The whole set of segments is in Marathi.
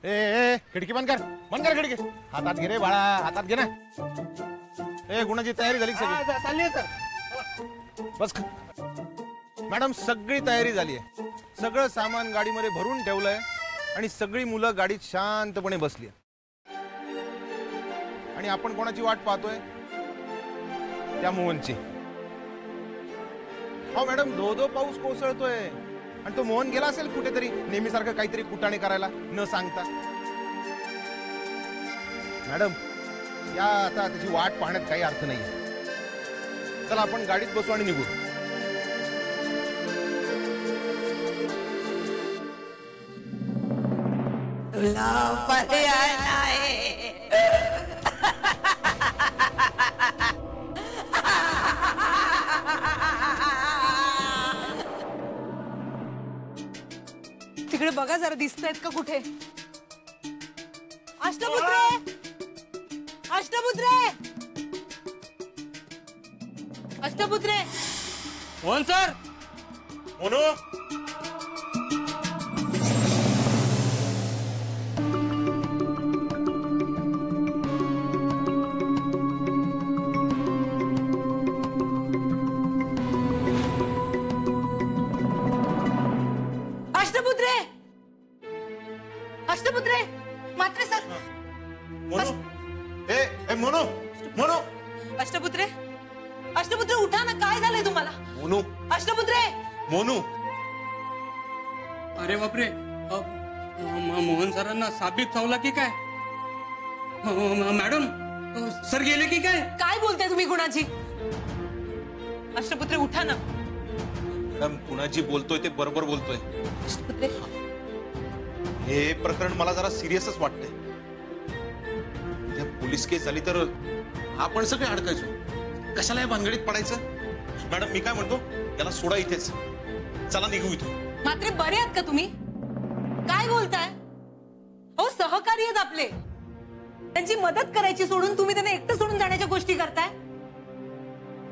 ए खिडकी बंद कर खिडकी. हातात घे रे बाळा, हातात घे ना. ए गुणाची तयारी झाली सगळी? चालली सर. बस मॅडम, सगळी तयारी झाली आहे. सगळं सामान गाडीमध्ये भरून ठेवलंय आणि सगळी मुलं गाडीत शांतपणे बसली आहेत. आणि आपण कोणाची वाट पाहतोय? त्या मोहनची. हो मॅडम, धो पाऊस कोसळतोय आणि तो मोहन गेला असेल कुठेतरी नेहमीसारखं काहीतरी कुटाणे करायला न सांगता. मॅडम, या आता त्याची वाट पाहण्यात काही अर्थ नाही. चला आपण गाडीत बसू आणि निघू. तुला पर्याय नाही. तिकडे बघा जरा, दिसतायत का कुठे? अष्टपुत्रे, अष्टपुत्रे, अष्टपुत्रे. मोहन सर. मोनू, अष्टपुत्रे, अष्टपुत्रे. मात्रे सर. मोनू. ए मोनू, मोनू. अष्टपुत्रे, अष्टपुत्रे उठा ना. काय झालंय तुम्हाला? मोनू. अष्टपुत्रे. मोनू. अरे बापरे, मोहन सरांना साबीत चावला की काय? मॅडम, सर गेले की काय? काय बोलताय तुम्ही गुणाजी? अष्टपुत्रे उठा ना. मॅडम, कुणाची बोलतोय ते बरोबर बोलतोय. अष्टपुत्रे, हे प्रकरण मला जरा सिरियसच वाटतंय. पोलीस केस झाली तर आपण सगळे अडकायचो. कशाला या भानगडीत पडायचं? मॅडम, मी काय म्हणतो, त्याला सोडा इथेच. चला निघू इथून. मात्र बरे आहात का तुम्ही? काय बोलताय? हो, सहकारी आहेत आपले. त्यांची मदत करायची सोडून तुम्ही त्यांना एकटं सोडून जाण्याच्या गोष्टी करताय.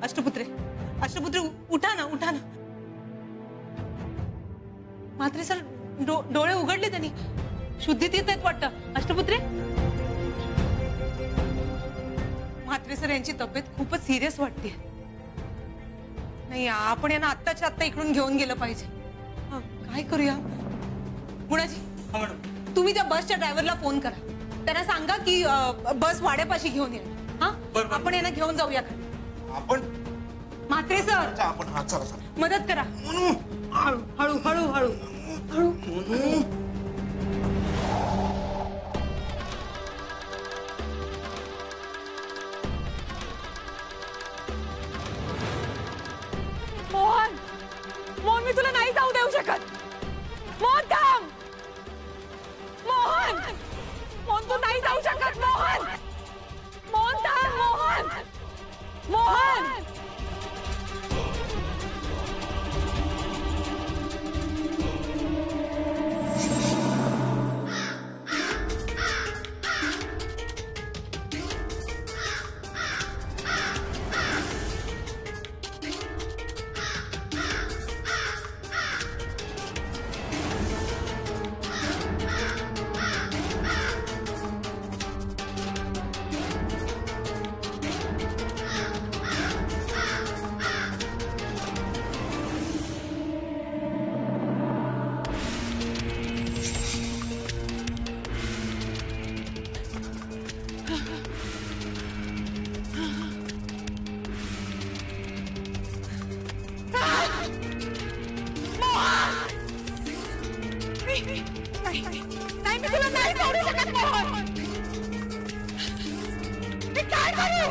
अष्टपुत्रे, अष्टपुत्रे उठा ना, उठा ना. मात्रे सर, डोळे उघडले त्यांनी. शुद्धीत येत आहेत वाटतं. अष्टपुत्रे. म्हात्रे सर, यांची तब्येत खूपच सिरियस वाटते. नाही, आपण यांना आत्ताच्या आत्ता इकडून घेऊन गेलं पाहिजे. काय करूया? गुणाजी, तुम्ही त्या बसच्या ड्रायव्हरला फोन करा. त्यांना सांगा की बस वाड्यापाशी घेऊन येईल. हा, आपण यांना घेऊन जाऊया. आपण म्हात्रे सर, आपण हा चला मदत करा. हळू हळू हळू हळू हळू. मोहन, मोहन, मी तुला नाही जाऊ देऊ शकत. मोहन थांब. मोहन, मोहन, तू नाही जाऊ शकत. मोहन, मोहन थांब. मोहन, मोहन. नाही, मी तुला नाही सोडू शकत. मोहन, मी काय करू?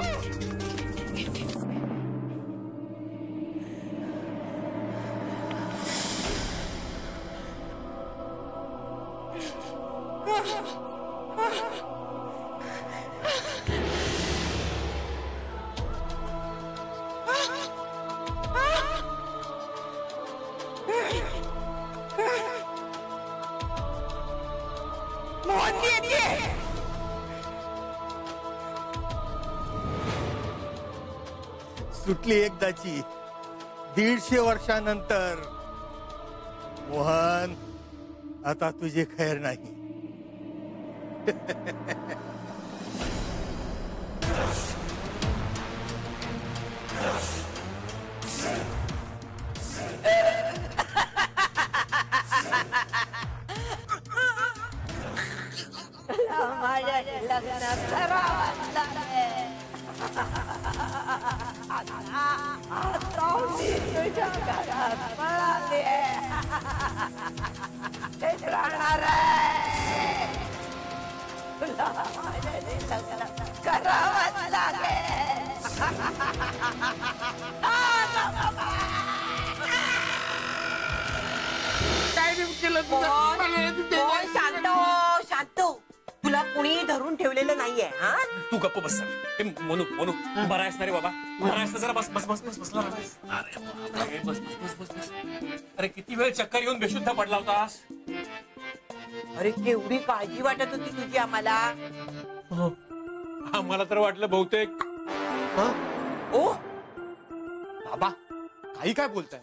मोहन येते. सुटली एकदाची 150 वर्षानंतर. मोहन, आता तुझे खैर नाही. माझ्या लग्न करावं लागेल. आता मी तुझ्या घरात पळाले तेच राहणार आहे. तुला माझ्याशी लग्न करावं लागेल. शांत हो, शांत हो. तुला कुणी धरून ठेवलेलं नाहीये. हा, तू गप्प बस. मनू मनू बरा आहेस ना रे बाबा? बरा आहेस ना? जरा बस बस बस बस बसला. अरे बापरे, बस बस बस बस बस. अरे किती वेळ चक्कर येऊन बेशुद्ध पडला होतास. अरे केवढी काळजी वाटत होती तुझी आम्हाला. आम्हाला तर वाटलं बहुतेक. ओ बाबा काही काय बोलताय?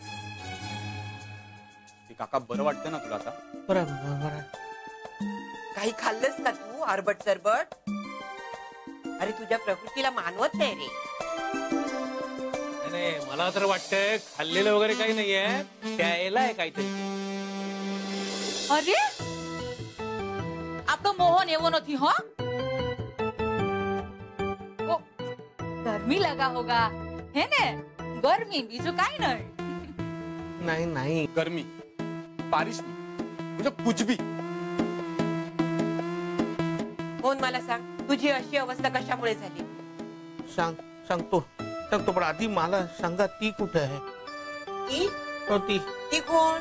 ते काका बरं वाटतं ना तुला आता? काही खाल्लंस का तू आरबट सरबट? अरे तुझ्या प्रकृतीला मानवत नाही रे. नाही, मला तर वाटतंय खाल्लेलं वगैरे काही नाहीये, प्यायला आहे काहीतरी. अरे आप तो मोहन एवो नहीं हो. ओ, गर्मी लगा होगा है ने? गर्मी बीजू काय नाही नाही गर्मी बारिश म्हणजे कुछ भी. मोहन मला सांग, तुझी अशी अवस्था कशामुळे झाली? सांगतो पण आधी मला सांगा ती कुठे आहे? ती कोण?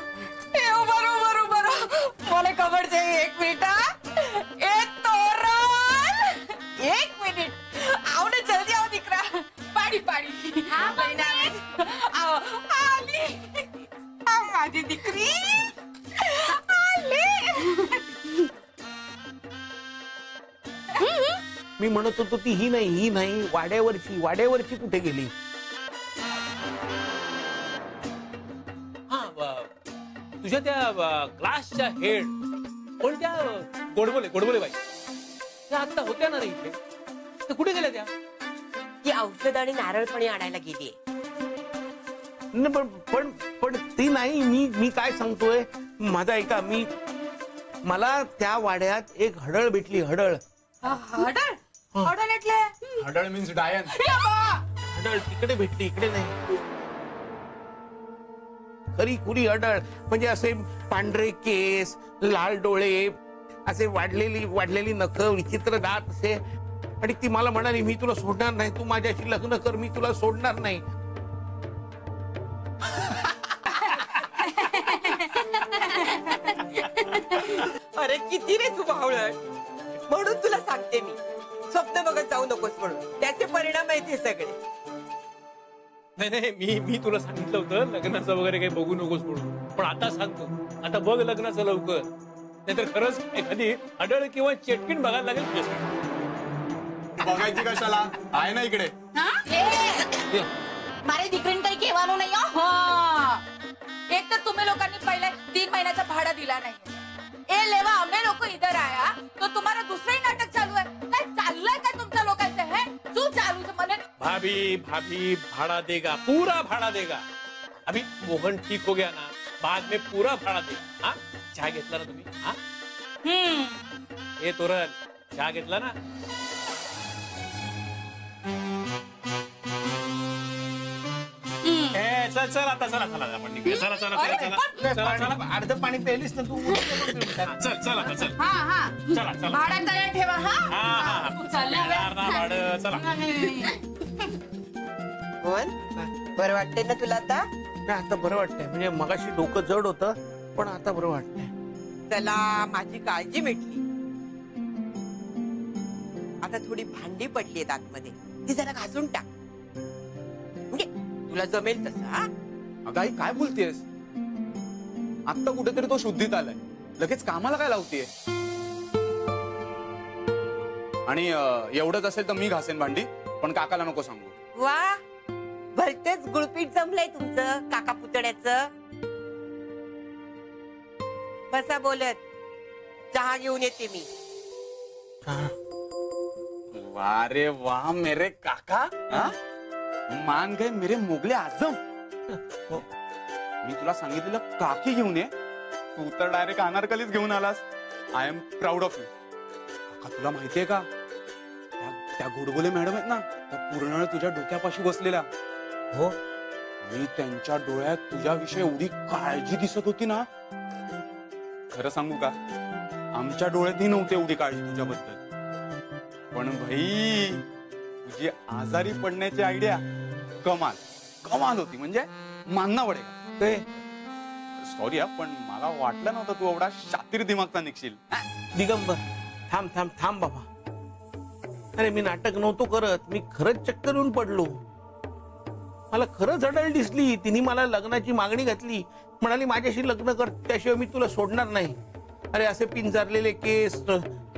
मला खबर છે. एक मिनिट एक मिनिट आओ ना, जल्दी आओ दिकरा. पाणी पाणी. आओ आली माझी दिकरी आली. मी म्हणत होतो ती ही नाही वाड्यावरची कुठे गेली? तुझ्या त्या क्लासच्या हेड कोणत्या गोडबोले बाई त्या आता होत्या ना रे इथे? त्या कुठे गेल्या त्या? ती औषध आणि नारळ पाणी आणायला गेली. पण ती नाही. मी काय सांगतोय माझा ऐका. मला त्या वाड्यात एक हडळ भेटली. हडळ हडळ मीन्स डायन. हडळ तिकडे भेटली, इकडे नाही. खरी खुरी हडळ म्हणजे असे पांढरे केस, लाल डोळे, असे वाढलेली नख, विचित्र दात असे. आणि ती मला म्हणाली मी तुला सोडणार नाही, तू माझ्याशी लग्न कर, मी तुला सोडणार नाही. अरे किती रे तू बावळट. म्हणून तुला सांगते मी, स्वप्न बघत जाऊ नकोस म्हणून. त्याचे परिणाम आहेत हे सगळे. नाही मी तुला सांगितलं होतं लग्नाचं वगैरे काही बघू नकोस म्हणून. पण आता सांगतो, आता बघ लग्नाचं लवकर, नाहीतर खरंच एखादी अडळ किंवा चेटकीण बघायला लागेल तुझ्यासाठी. बघायची कशाला? आहे ना इकडे. मारे दिकरीन काही कહેવાનું નહીં. હા, एक तर तुम्ही लोकांनी पहिले 3 महिन्याचा भाडा दिला नाही. ए लेवा आम्ही लोक इधर आया तो तुम्हारा दूसरा ही नाटक चालू है. काय चाललंय काय तुमच्या लोकांचं? है तू चालू म्हणे भाभी भाड़ा देगा, पूरा भाड़ा देगा. अभी मोहन ठीक हो गया ना, बाद में पूरा भाड़ा देगा. हाँ, चहा घेतला ना तुम्ही? हाँ, ए तोरण चहा घेतला ना? चल आता चला आपण निघूया. चला अर्ध पाणी प्यायलीस ना तू? चल आता चल. चला भाडा तयार ठेवा. हा चला. मोहन बरं वाटतंय ना तुला आता? नाही, आता बरं वाटतंय. म्हणजे मगाशी डोकं जड होतं, पण आता बरं वाटतंय. चला, माझी काळजी मिटली. आता थोडी भांडी पडली आहेत आतमध्ये, ती जरा घासून टाक. म्हणजे तुला जमेल तसं. हा, अगं आई काय बोलतेस? आता कुठेतरी तो शुद्धीत आलाय, लगेच कामाला काय लावतीये? आणि एवढंच असेल तर मी घासेन भांडी, पण काकाला नको सांगू. वा, भलतेच गुळपीट जमलंय तुमचं काका पुतण्याचं. बसा बोलत, चहा घेऊन येते मी. वाह रे वाह मेरे काका, हा? मान गए मेरे मोगले आजम. मी तुला सांगितलेलं काकी घेऊन ये, तू तर डायरेक्ट अनारकलीच घेऊन आलास. I am proud of you. काका तुला माहितीये का, त्या गोडबोले मॅडम आहेत ना, त्या पूर्ण वेळ तुझ्या डोक्यापाशी बसलेल्या. हो, आणि त्यांच्या डोळ्यात तुझ्याविषयी एवढी काळजी दिसत होती ना, खरं सांगू का, आमच्या डोळ्यातही नव्हती एवढी काळजी तुझ्याबद्दल. पण भाई तुझी आजारी पडण्याची आयडिया कमाल कमाल होती, म्हणजे मानना पडेल. ते सॉरी हा, पण मला वाटलं नव्हतं तू एवढा शातीर दिमागचा निघशील. दिगंबर, थांब थांब थांब बाबा. अरे मी नाटक नव्हतो करत, मी खरंच चक्कर येऊन पडलो. मला खरंच अडल दिसली. तिने मला लग्नाची मागणी घातली, म्हणाली माझ्याशी लग्न कर, त्याशिवाय मी तुला सोडणार नाही. अरे असे पिंजारलेले केस,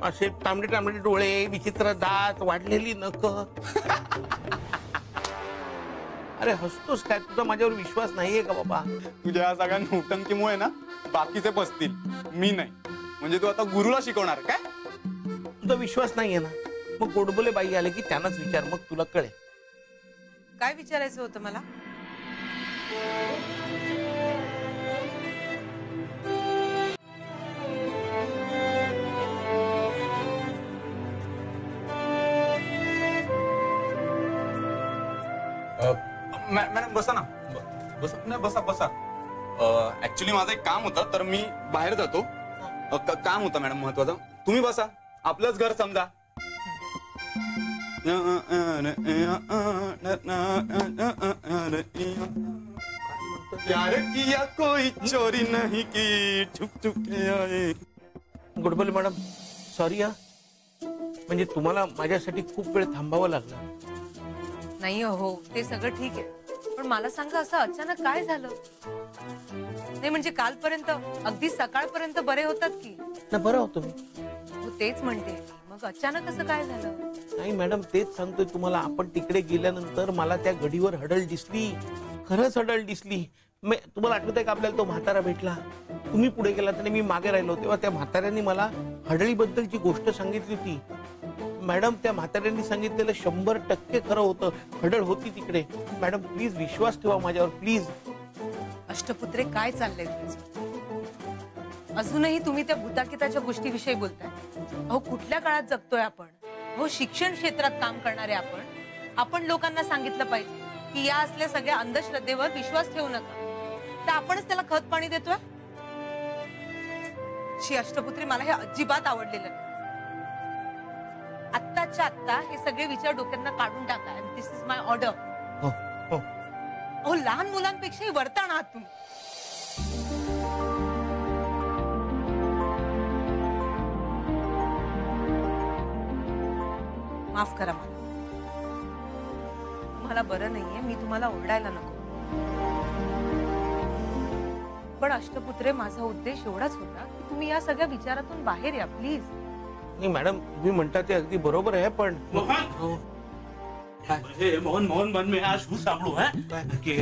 असे तांबडे तांबडे डोळे, विचित्र दात, वाढलेली नख. अरे हसतोस काय? तुझा माझ्यावर विश्वास नाहीये का बाबा? तुझ्या या सगळ्या नौटंकीमुळे ना बाकीचे बसतील, मी नाही. म्हणजे तू आता गुरुला शिकवणार काय? तुझा विश्वास नाहीये ना, मग गोडबोले बाई आले की त्यांनाच विचार, मग तुला कळेल. काय विचारायचं होतं मला? मॅडम बसा ना, बसा. नाही बसा बसा. ऍक्च्युली माझं एक काम होतं, तर मी बाहेर जातो. काम होतं मॅडम महत्वाचं. तुम्ही बसा, आपलंच घर समजा. प्यार किया कोई चोरी नहीं की, चुप चुप के आए. गोडबोले मॅडम सॉरी हा, म्हणजे तुम्हाला माझ्यासाठी खूप वेळ थांबावं लागलं. नाही हो, ते सगळं ठीक आहे, पण मला सांगा असं अचानक काय झालं? नाही म्हणजे कालपर्यंत अगदी सकाळपर्यंत बरे होतात की? ना बरं होतो मी. हो तेच म्हणते, मग अचानक असं काय झालं? नाही मॅडम, तेच सांगतोय तुम्हाला. आपण तिकडे गेल्यानंतर मला त्या गडीवर हडल दिसली, खरंच हडल दिसली. तुम्हाला आठवत आहे का आपल्याला तो म्हातारा भेटला? तुम्ही पुढे गेलात आणि मी मागे राहिलो, तेव्हा त्या म्हाताऱ्यांनी मला हडळीबद्दलची गोष्ट सांगितली होती. मॅडम त्या म्हाताऱ्यांनी सांगितलेलं 100% खरं होतं. हडळ होती तिकडे. मॅडम प्लीज विश्वास ठेवा माझ्यावर, प्लीज. अष्टपुत्रे काय चाललंय तुमचं? अजूनही तुम्ही त्या भूताकिताच्या गोष्टीविषयी बोलताय? अहो कुठल्या काळात जगतोय आपण? हो शिक्षण क्षेत्रात काम करणारे आपण लोकांना सांगितलं पाहिजे की या असल्या सगळ्या अंधश्रद्धेवर विश्वास ठेवू नका. तर आपणच त्याला खत पाणी देतोय. शी अष्टपुत्री, मला हे अजिबात आवडलेलं नाही. आत्ताच्या आत्ता हे सगळे विचार डोक्यातनं काढून टाका. दिस इज माय ऑर्डर. हो हो. अहो लहान मुलांपेक्षाही वर्तन आहात तुम्ही. माफ करा मला, तुम्हाला बरं नाहीये, मी तुम्हाला ओरडायला नको. पण अष्टपुत्रे, माझा उद्देश एवढाच होता की तुम्ही या सगळ्या विचारातून बाहेर या प्लीज. नाही मॅडम, तुम्ही म्हणता ते अगदी बरोबर आहे, पण मोहन, मोहन मन में आज શું સાંભળું હે કે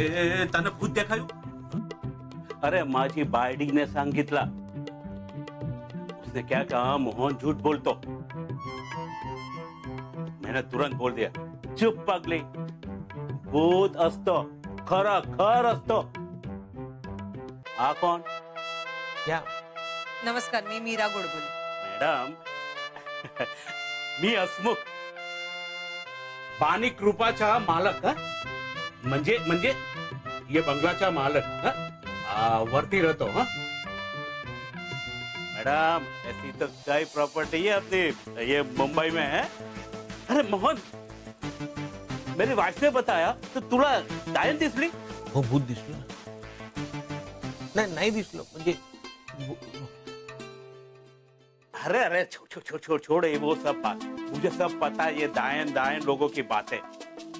તને ભૂત દેખાયું? अरे माझी बायडी ने सांगितला. उसने क्या कहा, मोहन झूठ बोलतो. मैंने तुरंत बोल दिया, चुप पगली, भूत असतो, खरा खर असतो. हा कोण? या नमस्कार, मी मीरा गोडबोले. मॅडम मी हसमुख, पाणी कृपाचा मालक. म्हणजे ये बंगलाचा मालक. वरती रहतो. मैडम ऐसी तो कई प्रॉपर्टी है अपनी, ये मुंबई में है. अरे मोहन, मेरी वाइफ ने बताया तो तुला डायन दिसली? हो भूत दिसलं. नाही दिसलं म्हणजे. अरे अरे छोड़ ये वो सब बात, मुझे सब पता है. ये दायन लोगों की बात है.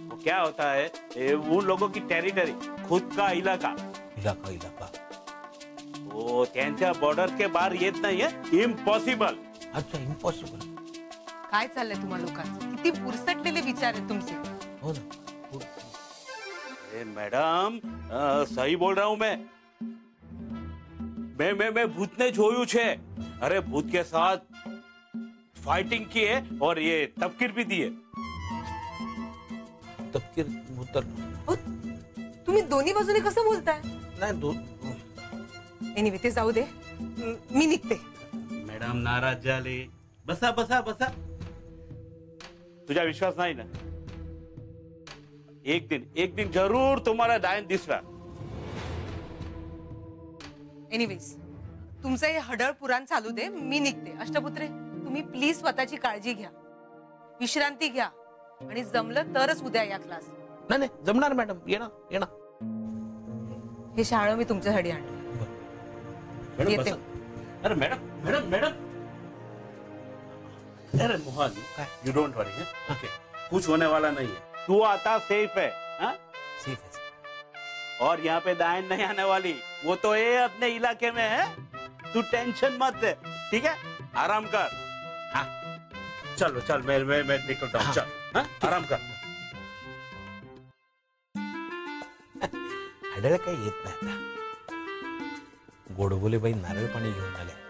वो क्या होता है, ये उन लोगों की टेरिटरी, खुद का इलाका. वो त्यांच्या बॉर्डर के बाहर येत नाहीये. इम्पॉसिबल. अच्छा, इम्पॉसिबल. काय चाललंय तुम्हा लोकांचं? किती पुरसटलेले विचार आहेत तुमचे. हो ना. अरे मैडम, सही बोल रहा हूं मैं भूत ने જોયું છે. अरे भूत के साथ फाइटिंग की है और ये तबकीर भी दी है। तपकीर उतर अहो, तुम्ही दोन्ही बाजूने कसं बोलताय? नाही एनिवे ते जाऊ दे, मी निघते. मॅडम नाराज झाले. बसा बसा बसा. तुझा विश्वास नाही ना? एक दिन जरूर तुम्हाला डायन दिसणार. एनिवेज तुमचं हे हडळ पुराण चालू दे, मी निघते. अष्टपुत्रे, तुम्ही प्लीज स्वतःची काळजी घ्या, विश्रांती घ्या आणि जमलं तरच उद्या या क्लास. नाही जमणार मॅडम. येणार. हे शाळा मी तुमच्यासाठी आणलं. मैडम येते. बसा. अरे मैडम अरे Mohan, you don't worry. Okay, कुछ होने वाला नहीं है. तू आता सेफ है. हाँ सेफ है. और यहाँ पे दायन नहीं आने वाली. वो तो ये अपने इलाके में है. तू टेंशन मत ले, ठीक है? आराम कर. हाँ चलो चल, मैं निकलता हूँ. चल हाँ आराम कर. हडळ काही येत नाही आता. गोडबोले बाई नारळ पाणी घेऊन आले.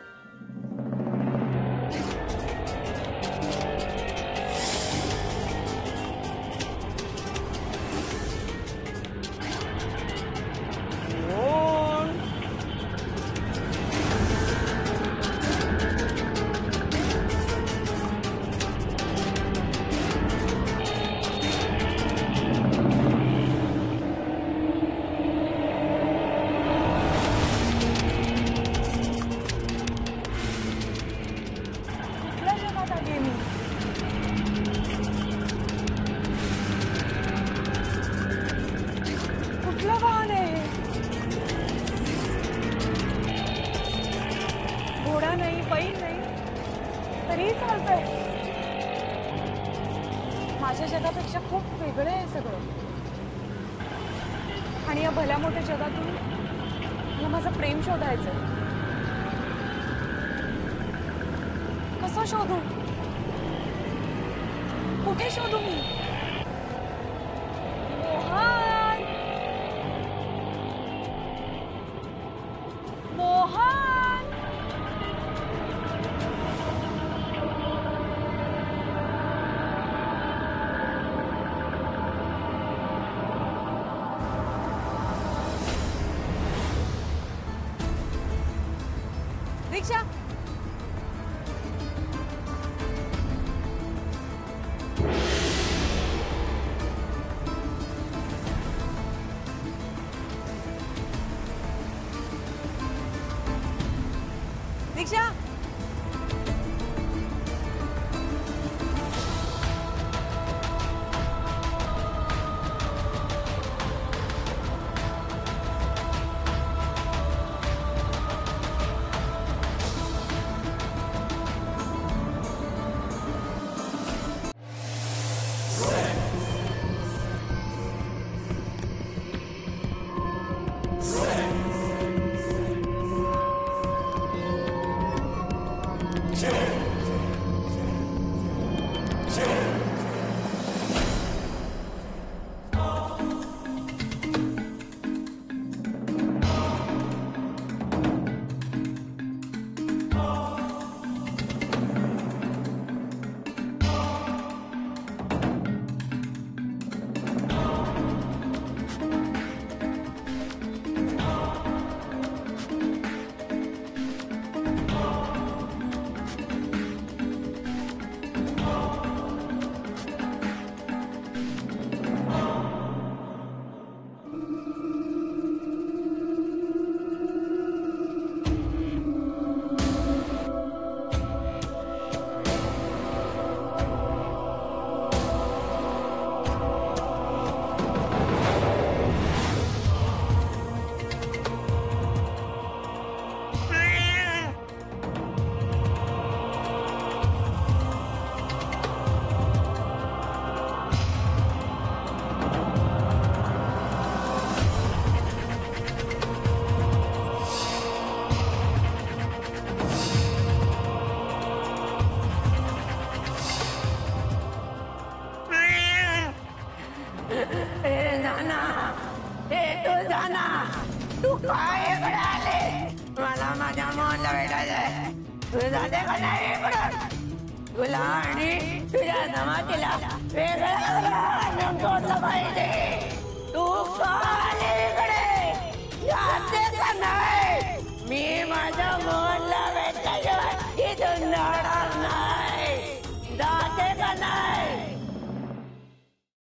कुठलं वाहन आहे? घोडा नाही, बैल नाही, तरीही चालतंय. माझ्या जगापेक्षा खूप वेगळं आहे सगळं. आणि या भल्या मोठ्या जगातून मला माझं प्रेम शोधायचंय. कसं शोधू? कुठे शोधू मी? मोहन, रिक्षा. रिक्षा. तू काय इकडे आले? मला माझ्या मोहनला भेटायचंय. तू जाते का नाही इकडं? तुला आणि तुझ्या जमातीला वेगळं सोडलं पाहिजे. तू का आली इकडे?